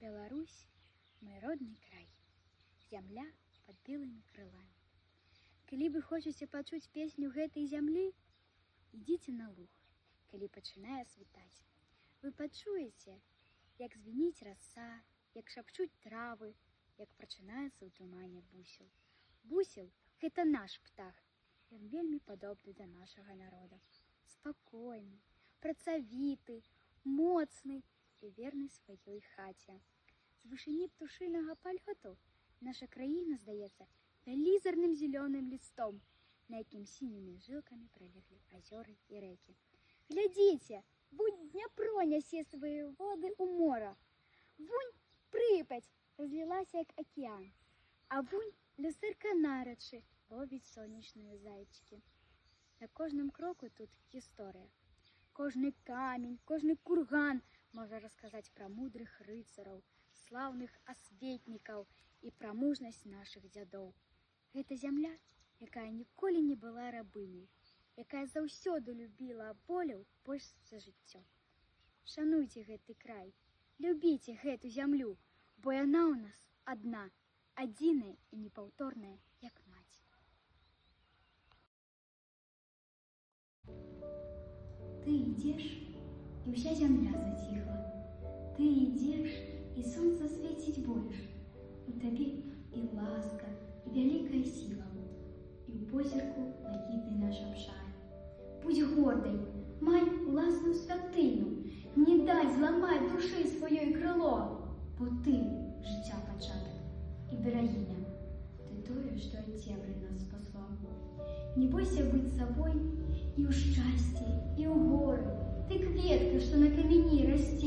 Беларусь, мой родны край, зямля под белымі крыламі. Калі вы хочаце пачуць песню гэтай зямлі, ідзіце на луг, калі пачынае світаць. Вы пачуеце, як звініць раса, як шапчуць травы, як прачынаецца ў тумане бусел. Бусел – гэта наш птах, ён вельмі падобны да нашага народа. Спакойны, працавіты, моцны і верны сваёй хаце. З вышыні птушынага палёту наша краіна здаецца вялізарным зялёным лістом, на якім сінімі жылкамі пралеглі азёры і рэкі. Глядзіце, вунь Дняпро нясе свае воды ў мора. Вунь Прыпяць разлілася, як акіян. А вунь люстэрка нарачы ловіць сонечныя зайчыкі. На кожным кроку тут гісторыя. Кожны камень, кожны курган можа расказаць пра мудрых рыцараў, слаўных асветнікаў і пра мужнасць нашых дзядоў. Гэта зямля, якая ніколі не была рабыняй, якая заўсёды любіла аболяў больш за жыццё. Шануйце гэты край, любіце гэту зямлю, бо яна ў нас адна, адзіная і непаўторная, як маці. Ты ідзеш, і ўся зямля заціхла. Ты ідзеш, і сонца свеціць больш. У табе і ласка, і вялікая сіла, і ў позірку блакітны наш абшар. Будзь гордай, май уласную святыню, не дай зламаць душы сваёй крыло, бо ты жыцця пачатак і берагіня. Ты тое, што ад цемры нас спасло. Не бойся быць сабой і ў шчасці, і ў горы. Ты кветка, што на камяні расце.